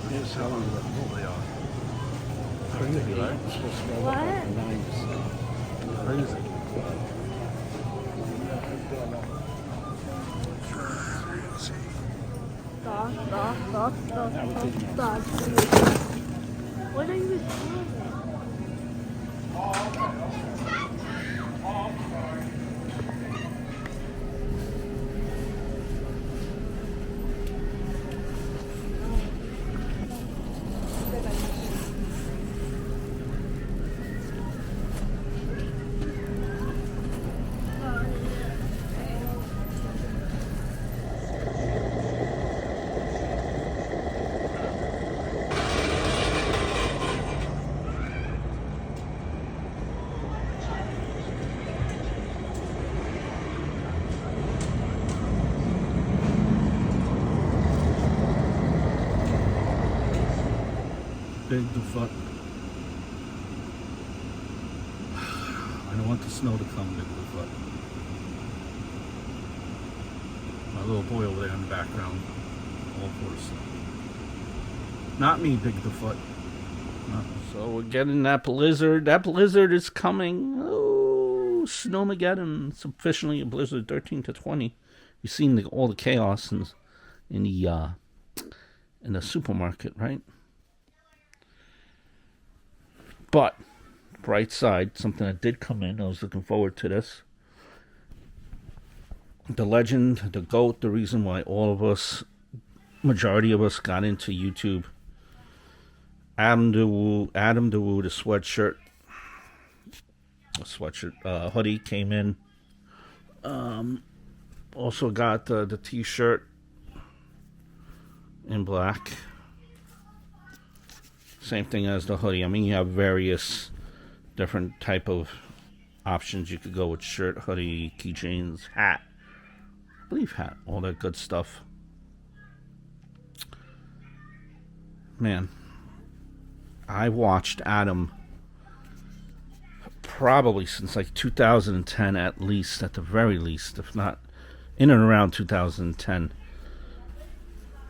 Here's how unbelievable they are. Crazy, right? It's supposed to go What? up like 9%. Crazy. Dog. What are you doing? Big the fuck. I don't want the snow to come, big the fuck. My little boy over there in the background, all for the snow. Not me, big the foot. So we're getting that blizzard. That blizzard is coming. Oh, Snowmageddon. It's officially a blizzard, 13 to 20. You've seen all the chaos in the supermarket, right? But bright side, something that did come in. I was looking forward to this. The legend, the GOAT, the reason why all of us, majority of us, got into YouTube. Adam DeWoo, the sweatshirt, hoodie came in. Also got the t-shirt in black. Same thing as the hoodie. I mean, you have various different type of options. You could go with shirt, hoodie, keychains, hat. I believe hat, all that good stuff. Man, I watched Adam probably since like 2010 at least, at the very least, if not in and around 2010.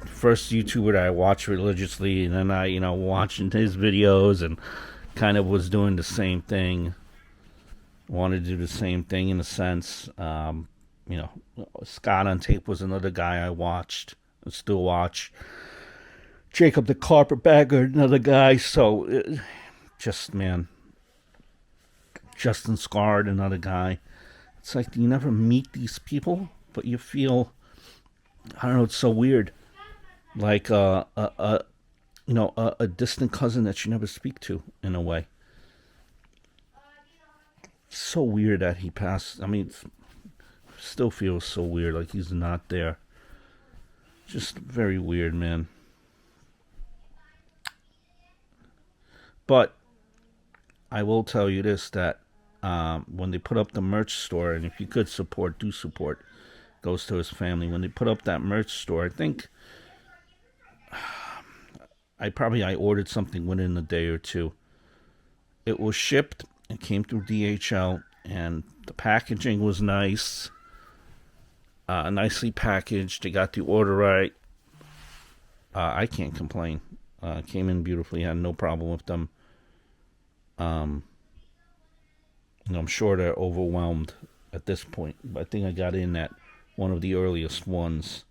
First YouTuber that I watched religiously, and then I, watching his videos and kind of was doing the same thing. Wanted to do the same thing in a sense. Scott on Tape was another guy I watched and still watch. Jacob the Carpetbagger, another guy. So, man. Justin Scarred, another guy. It's like you never meet these people, but you feel, I don't know, it's so weird. Like a distant cousin that you never speak to, in a way. So weird that he passed. I mean, still feels so weird, like he's not there. Just very weird, man. But I will tell you this, that when they put up the merch store, and if you could support, do support, goes to his family. When they put up that merch store, I think I ordered something within a day or two. It was shipped. It came through DHL, and the packaging was nice. Nicely packaged. They got the order right. I can't complain. Came in beautifully. Had no problem with them. I'm sure they're overwhelmed at this point, but I think I got in at one of the earliest ones.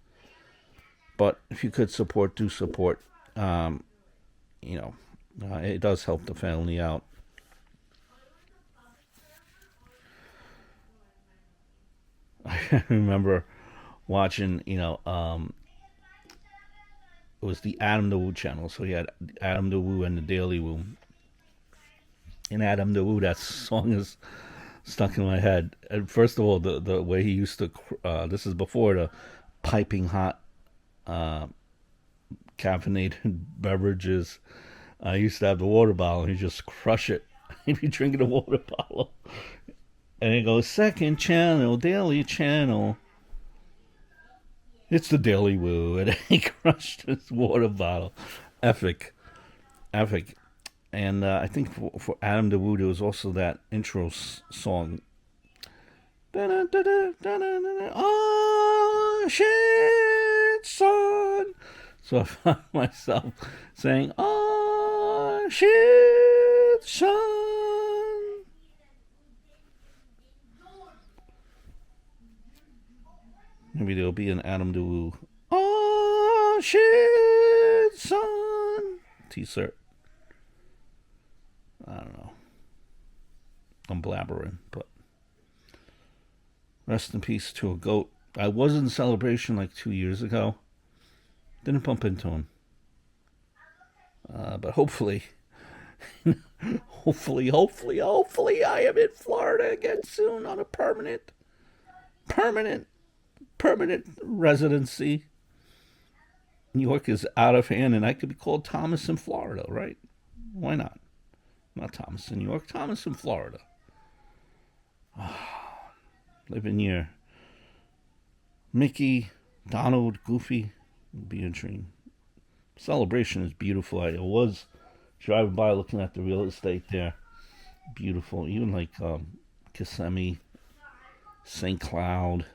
But if you could support, do support. It does help the family out. I remember watching, it was the Adam DeWoo channel. So he had Adam DeWoo and the Daily Woo. And Adam DeWoo, that song is stuck in my head. And first of all, the way he used to, this is before the piping hot caffeinated beverages. I used to have the water bottle, and he'd just crush it. He'd be drinking the water bottle. And he goes, second channel, Daily Channel. It's the Daily Woo. And he crushed his water bottle. Epic. And I think for Adam DeWoo, there was also that intro song. Oh, shit, son. So I found myself saying, "Oh shit, son." Maybe there'll be an Adam DeWoo. Oh shit, son. T-shirt. I don't know. I'm blabbering, but rest in peace to a goat. I was in Celebration like 2 years ago. Didn't bump into him. But hopefully, hopefully, I am in Florida again soon on a permanent residency. New York is out of hand, and I could be called Thomas in Florida, right? Why not? Not Thomas in New York, Thomas in Florida. Living here. Mickey, Donald, Goofy, would be a dream. Celebration is beautiful. I was driving by looking at the real estate there. Beautiful. Even like Kissimmee, St. Cloud.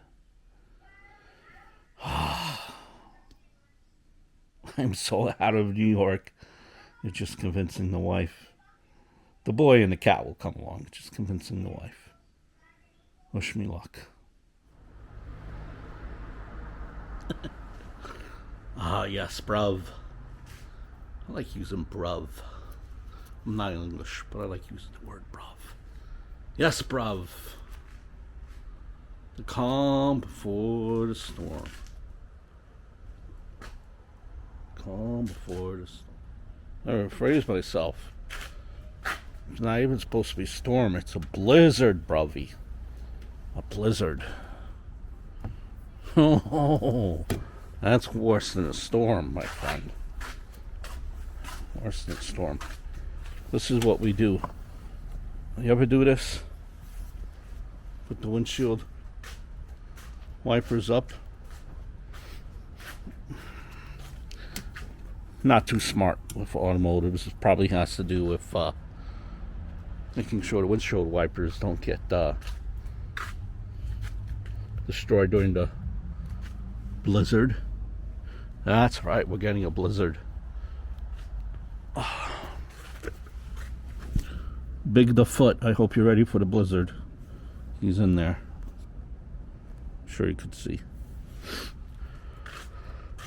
I'm so out of New York. You're just convincing the wife. The boy and the cat will come along. Just convincing the wife. Wish me luck. Yes, bruv. I like using bruv. I'm not English, but I like using the word bruv. Yes, bruv. The calm before the storm. Calm before the storm. I rephrase myself. It's not even supposed to be storm. It's a blizzard, bruvy. A blizzard. Oh, that's worse than a storm, my friend. Worse than a storm. This is what we do. You ever do this? Put the windshield wipers up. Not too smart with automotives. It probably has to do with making sure the windshield wipers don't get destroyed during the blizzard. That's right, we're getting a blizzard. Big the Foot, I hope you're ready for the blizzard. He's in there. I'm sure you could see.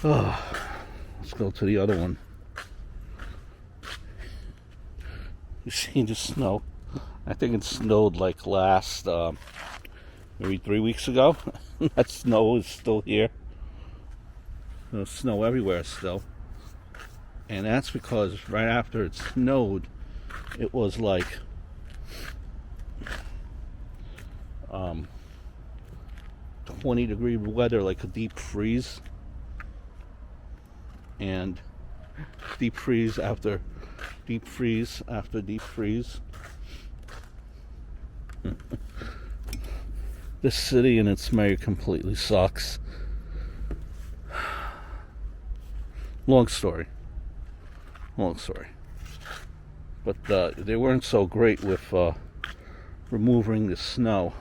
Let's go to the other one. You see the snow? I think it snowed like last, maybe 3 weeks ago. That snow is still here. There's snow everywhere still. And that's because right after it snowed, it was like 20-degree weather, like a deep freeze. And deep freeze after deep freeze after deep freeze. This city and its mayor completely sucks. Long story. But they weren't so great with removing the snow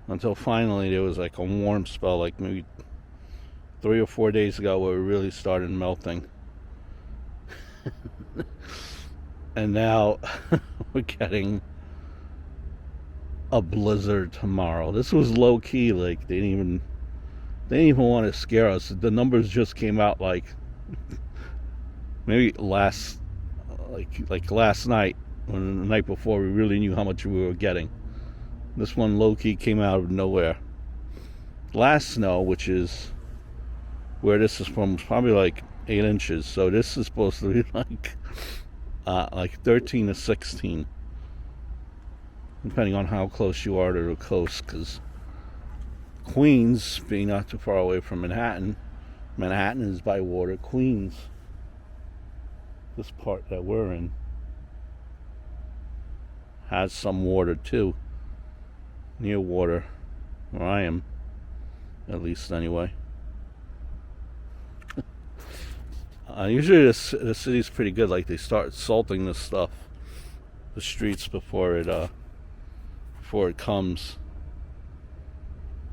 until finally there was like a warm spell, like maybe 3 or 4 days ago, where it really started melting. And now we're getting a blizzard tomorrow. This was low key, like they didn't even want to scare us. The numbers just came out like maybe last night, when the night before we really knew how much we were getting. This one low key came out of nowhere. Last snow, which is where this is from, was probably like 8 inches. So this is supposed to be like 13 to 16, depending on how close you are to the coast. Because Queens, being not too far away from Manhattan is by water. Queens, this part that we're in, has some water too. Near water, where I am, at least anyway. Usually the city's pretty good. Like they start salting this stuff, the streets, before it comes.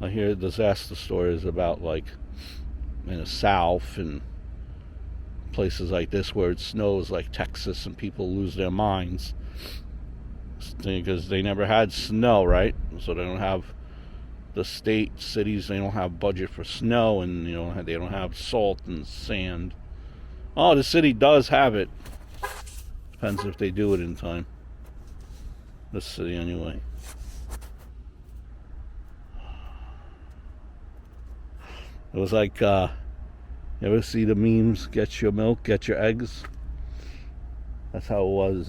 I hear disaster stories about like in the South and places like this where it snows, like Texas, and people lose their minds because they never had snow, right? So they don't have the state cities. They don't have budget for snow, and they don't have salt and sand. Oh, the city does have it. Depends if they do it in time. This city, anyway. It was like, you ever see the memes? Get your milk, get your eggs. That's how it was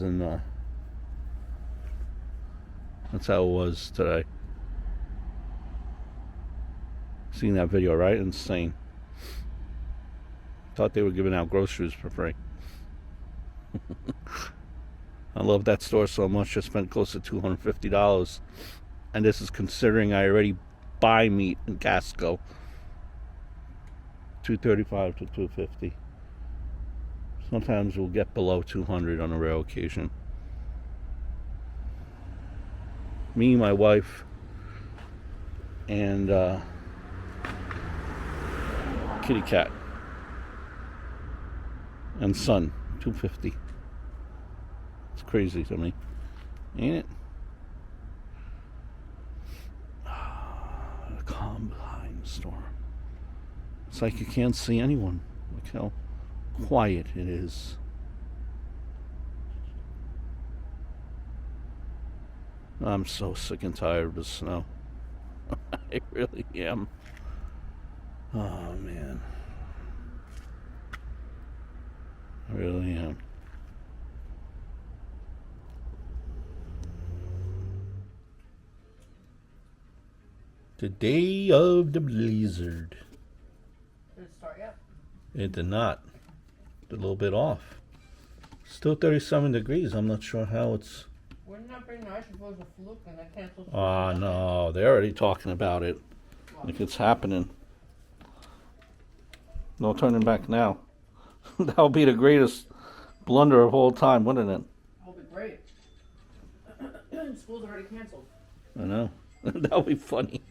that's how it was today. Seen that video, right? Insane. Thought they were giving out groceries for free. I love that store so much. I spent close to $250. And this is considering I already buy meat in Costco. $235 to $250. Sometimes we'll get below $200 on a rare occasion. Me, my wife, and kitty cat and son, $250. It's crazy to me, ain't it? A calm behind the storm. It's like you can't see anyone. Look how quiet it is. I'm so sick and tired of the snow. I really am. Oh, man. I really am. The day of the blizzard. Did it start yet? It did not. A little bit off. Still 37 degrees. I'm not sure how it's... Wouldn't that be nice if it was a fluke and that canceled? No. They're already talking about it. Like it's happening. No turning back now. That would be the greatest blunder of all time, wouldn't it? That'll be great. School's already canceled. I know. That would be funny.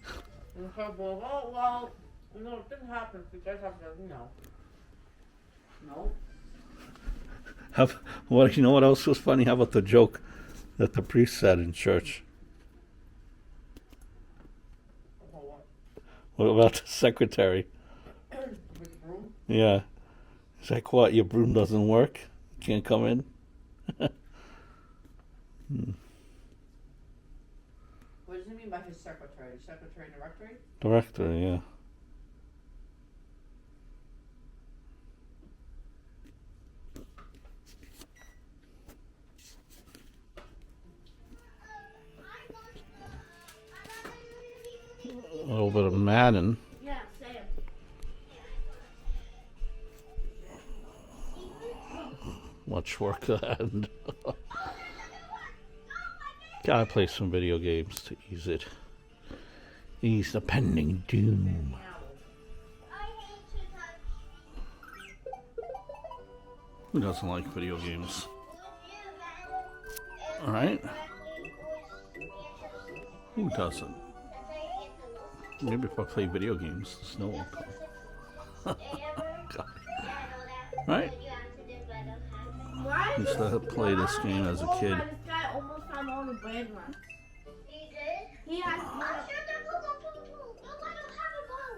And the club will, oh, well, it didn't happen. You guys have to, No. You know what else was funny? How about the joke that the priest said in church? What about the secretary? With the broom? Yeah. He's like, what, your broom doesn't work? Can't come in? What does he mean by his secretary? Secretary directory? Director, yeah. A little bit of Madden. Yeah, same. Much work ahead. Gotta play some video games to ease it. Ease the pending doom. Who doesn't like video games? Alright? Who doesn't? Maybe if I play video games, the snow won't come. God. Right? Why? I used to play this game as a kid. This guy almost found all the bread left. He did? He has. Oh, sure, then go. No, I don't have a bow.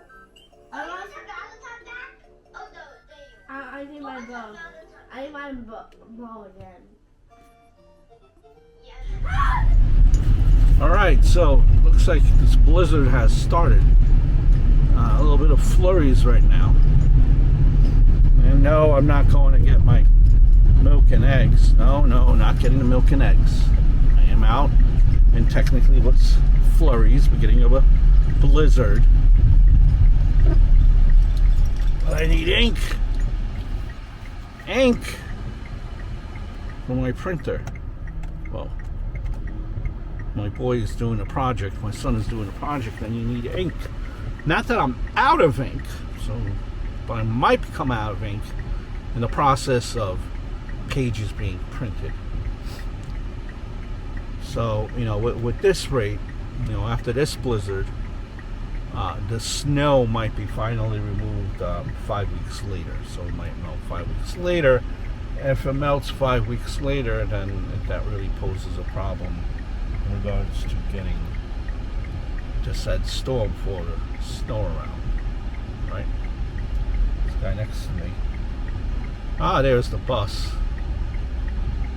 I You want. have the other time back? Oh, no, there you I need my bow. go. I need my bow again. Yes. Alright, so looks like this blizzard has started. A little bit of flurries right now. And no, I'm not going to get my milk and eggs. No, not getting the milk and eggs. I am out in technically what's flurries, beginning of a blizzard. But I need ink. Ink for my printer. Well, my boy is doing a project, my son is doing a project, and you need ink. Not that I'm out of ink, but I might come out of ink in the process of pages being printed. So, with this rate, after this blizzard, the snow might be finally removed 5 weeks later. So we might know 5 weeks later. If it melts 5 weeks later, then that really poses a problem in regards to getting just that storm for the snow around, right? This guy next to me. Ah, there's the bus.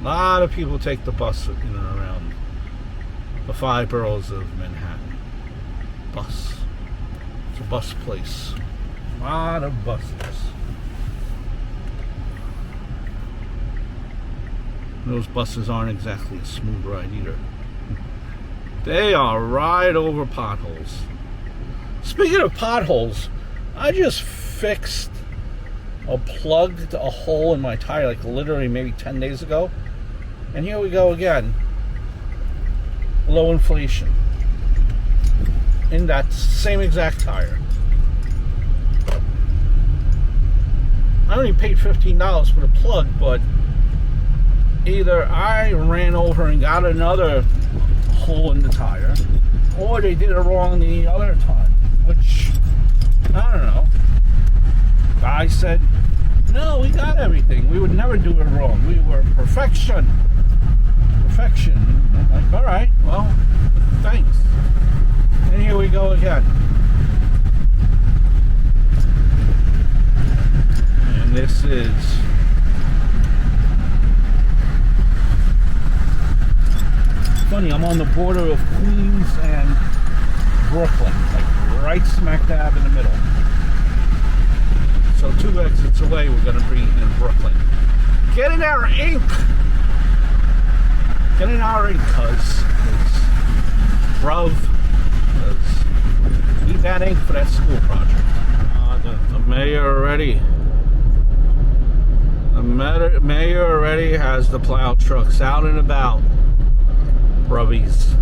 A lot of people take the bus in and around the 5 boroughs of Manhattan. Bus. It's a bus place. A lot of buses. Those buses aren't exactly a smooth ride either. They are right over potholes. Speaking of potholes, I just fixed or plugged a hole in my tire like literally maybe 10 days ago. And here we go again. Low inflation. In that same exact tire. I only paid $15 for the plug, but either I ran over and got another hole in the tire, or they did it wrong the other time, which, I don't know. Guy said, no, we got everything. We would never do it wrong. We were perfection. Perfection. I'm like, all right, well, thanks. And here we go again. And this is funny, I'm on the border of Queens and Brooklyn, like right smack dab in the middle. So 2 exits away, we're going to be in Brooklyn. Get in our ink! Get in our ink, cuz. Bruv. Need that ink for that school project. The mayor already. The mayor already has the plow trucks out and about. Brubbies.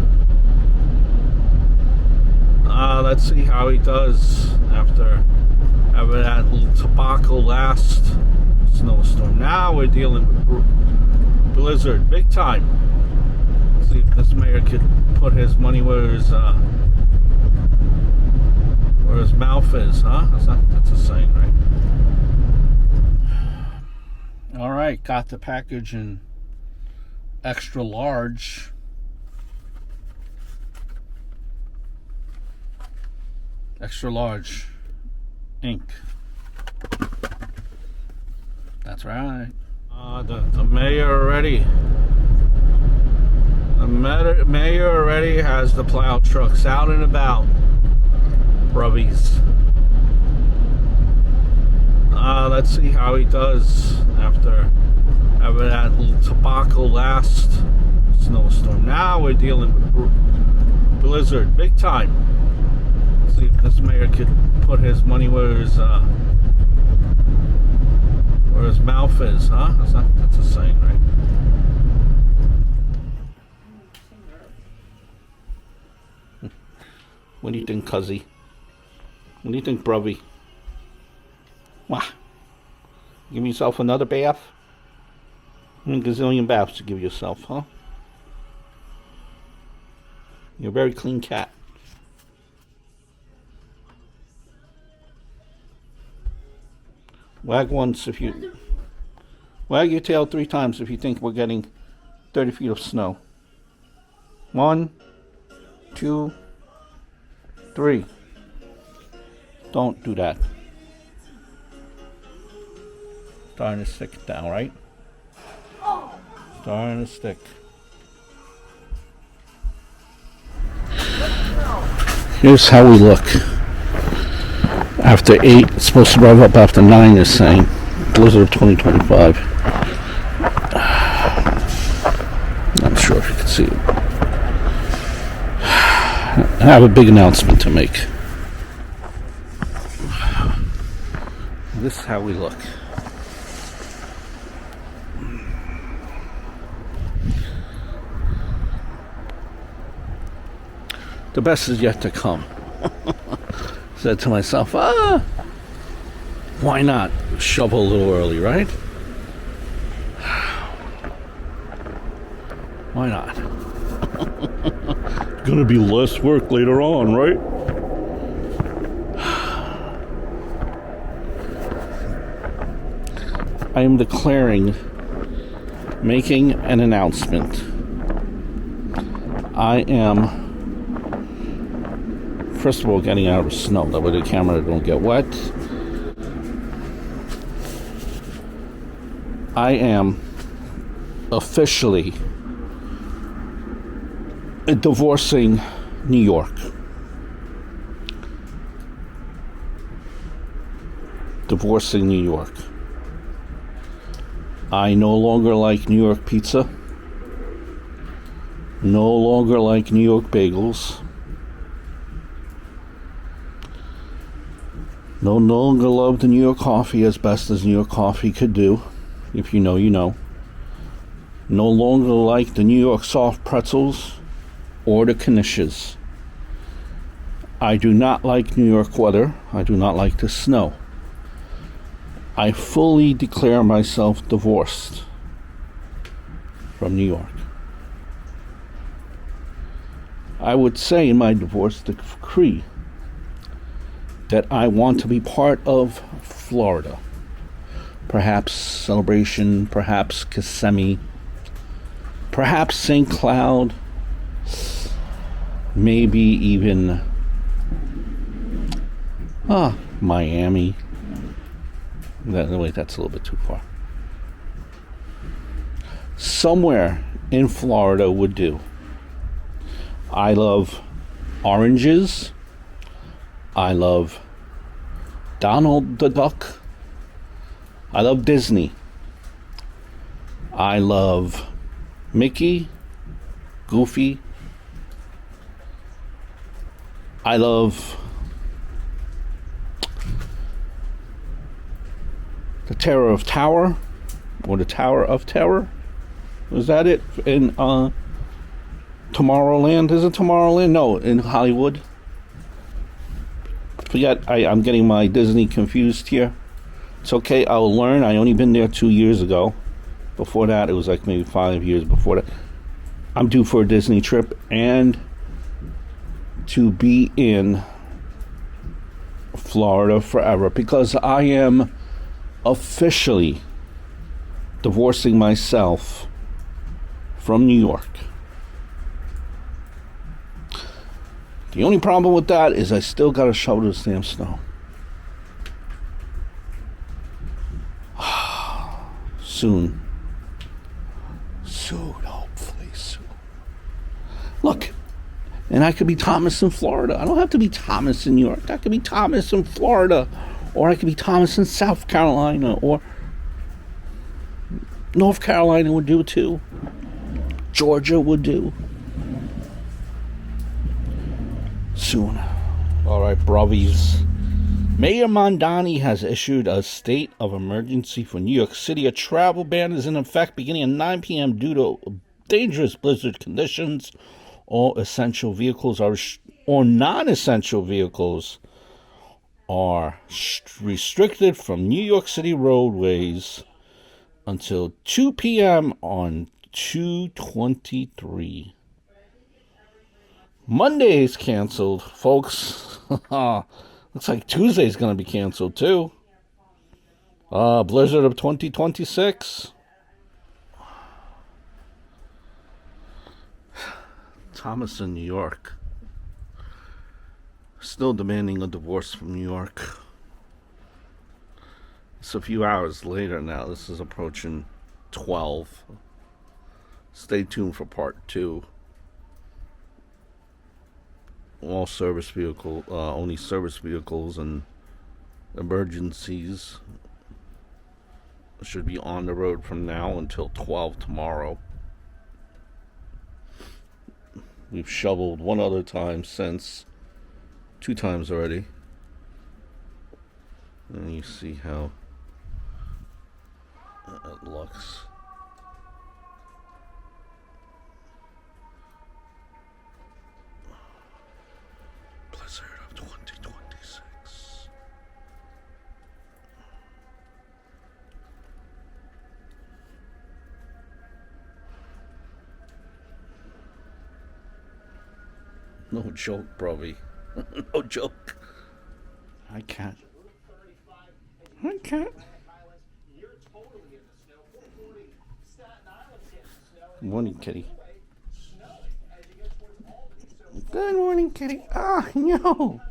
Let's see how he does after having that little tobacco last snowstorm. Now we're dealing with blizzard, big time. Let's see if this mayor could put his money where his mouth is, huh? That's a saying, right? All right, got the package in extra large. Extra large ink. That's right. The mayor already. The mayor already has the plow trucks out and about. Brubbies. Let's see how he does after having that little tobacco last snowstorm. Now we're dealing with blizzard, big time. Let's see if this mayor could put his money where his mouth is, huh? That's a saying, right? What do you think, cuzzy? What do you think, bruvy? Wah. Give yourself another bath? A gazillion baths to give yourself, huh? You're a very clean cat. Wag once if you... Wag your tail 3 times if you think we're getting 30 feet of snow. 1, 2, 3. Don't do that. Starting to stick down, right? Starting to stick. Here's how we look. After 8, it's supposed to rev up after 9, they're saying. Blizzard of 2025. Not sure if you can see it. I have a big announcement to make. This is how we look. The best is yet to come. Said to myself, why not shovel a little early, right? Why not? Gonna be less work later on, right? I am declaring, making an announcement. I am, first of all, getting out of snow. That way the camera don't get wet. I am officially divorcing New York. Divorcing New York. I no longer like New York pizza. No longer like New York bagels. No longer love the New York coffee as best as New York coffee could do. If you know, you know. No longer like the New York soft pretzels or the knishes. I do not like New York weather. I do not like the snow. I fully declare myself divorced from New York. I would say in my divorce decree that I want to be part of Florida. Perhaps Celebration, perhaps Kissimmee, perhaps St. Cloud, maybe even Miami. Wait, that's a little bit too far. Somewhere in Florida would do. I love oranges. I love Donald the Duck. I love Disney. I love Mickey, Goofy. I love the Terror of Tower, or the Tower of Terror. Was that it in Tomorrowland? Is it Tomorrowland? No, in Hollywood. Forget, I'm getting my Disney confused here. It's okay, I'll learn. I only been there 2 years ago. Before that, it was like maybe 5 years before that. I'm due for a Disney trip and to be in Florida forever because I am officially divorcing myself from New York. The only problem with that is I still got to shovel this damn snow. Soon. Soon, hopefully soon. Look, and I could be Thomas in Florida. I don't have to be Thomas in New York. I could be Thomas in Florida. Or I could be Thomas in South Carolina. Or North Carolina would do too. Georgia would do. Soon. Alright, brovies. Mayor Mondani has issued a state of emergency for New York City. A travel ban is in effect beginning at 9 p.m. due to dangerous blizzard conditions. All essential vehicles or non-essential vehicles are restricted from New York City roadways until 2 p.m. on 2/23. Monday is canceled, folks. Looks like Tuesday's going to be canceled, too. Blizzard of 2026. Thomas in New York. Still demanding a divorce from New York. It's a few hours later now. This is approaching 12. Stay tuned for part 2. All service vehicle, only service vehicles and emergencies should be on the road from now until 12 tomorrow. We've shoveled one other time since, 2 times already. And you see how it looks. Blizzard of 2026. No joke, Brovy. No joke. I can't. Good morning, kitty. Good morning, kitty. Ah, no.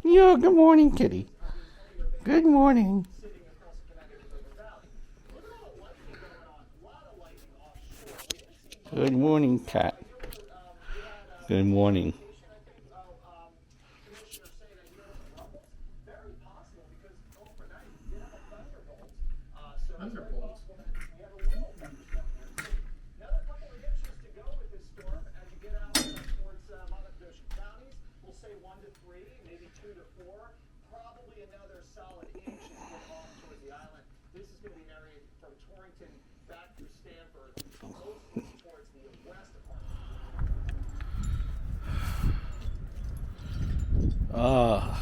No, good morning, kitty. Good morning. Good morning, cat. Good morning. Thunderbolt. Ah,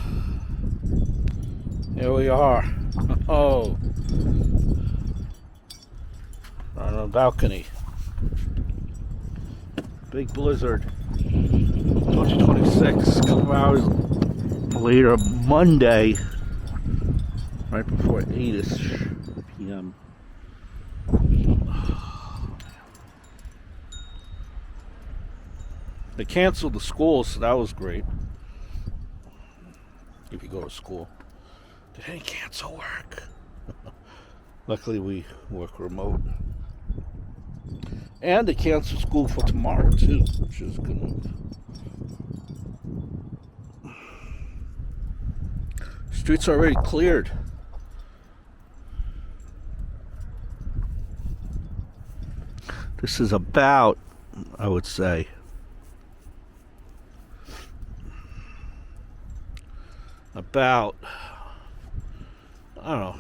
here we are. Oh, on a balcony. Big blizzard. 2026. A couple hours later, Monday, right before 8ish p.m. They canceled the school, so that was great. If you go to school, they didn't cancel work. Luckily, we work remote. And they canceled school for tomorrow, too, which is a good move. Streets are already cleared. This is about, I would say, about, I don't know,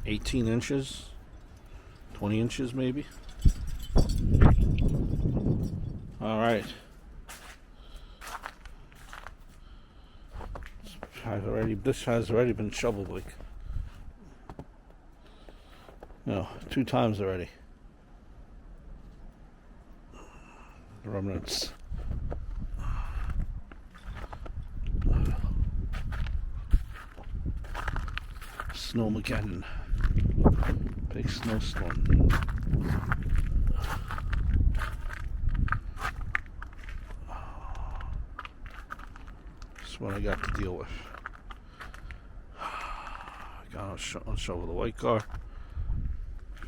18 inches, 20 inches maybe. All right. This has already been shoveled, like, no, 2 times already. The remnants. Snowmageddon. Big snowstorm. That's what I got to deal with. I got to shovel the white car.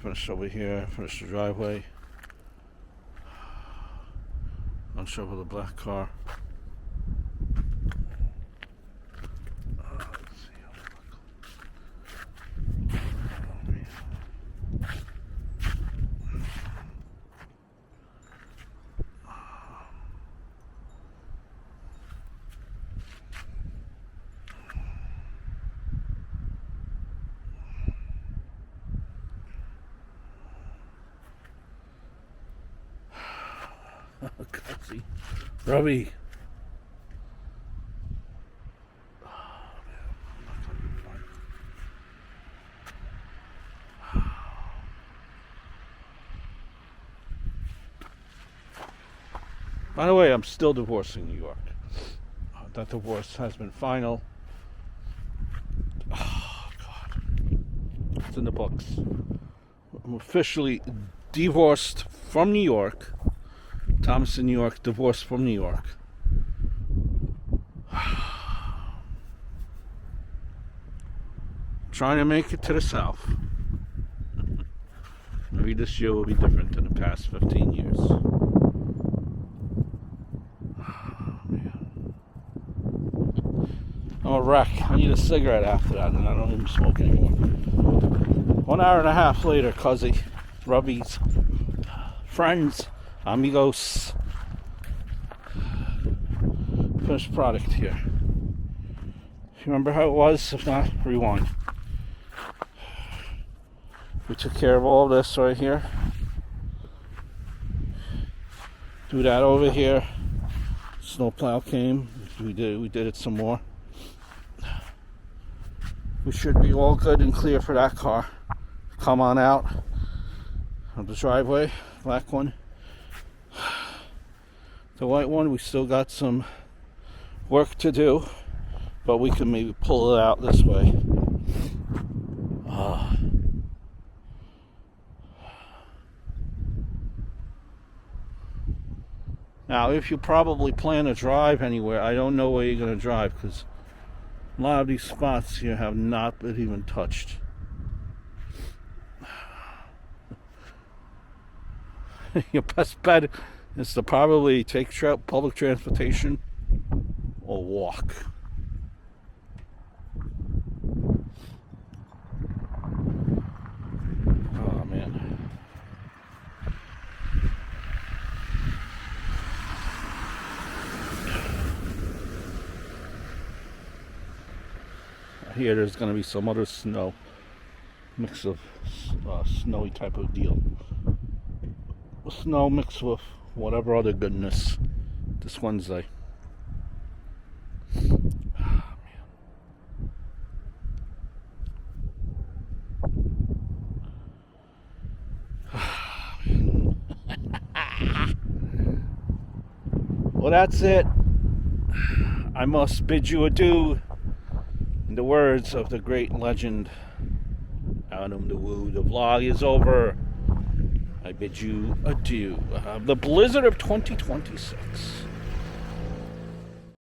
Finish over here. Finish the driveway. Unshovel the black car. Gutsy. Robbie. By the way, I'm still divorcing New York. That divorce has been final. Oh, God. It's in the books. I'm officially divorced from New York. Thomas in New York, divorced from New York. Trying to make it to the South. Maybe this year will be different than the past 15 years. I'm a wreck. I need a cigarette after that, and I don't even smoke anymore. 1 hour and a half later, Cuzzy, Rubbies, friends, amigos. Finished product here. If you remember how it was, if not, rewind. We took care of all this right here. Do that over here. Snowplow came. We did it some more. We should be all good and clear for that car. Come on out of the driveway, black one. The white one, we still got some work to do, but we can maybe pull it out this way. Now, if you probably plan to drive anywhere, I don't know where you're going to drive because a lot of these spots here have not been even touched. Your best bet is to probably take public transportation or walk. Oh, man. Here there's going to be some other snow. Mix of snowy type of deal. Snow mixed with whatever other goodness this Wednesday. Oh, man. Well, that's it. I must bid you adieu. In the words of the great legend, Adam the Woo, the vlog is over. I bid you adieu. The blizzard of 2026.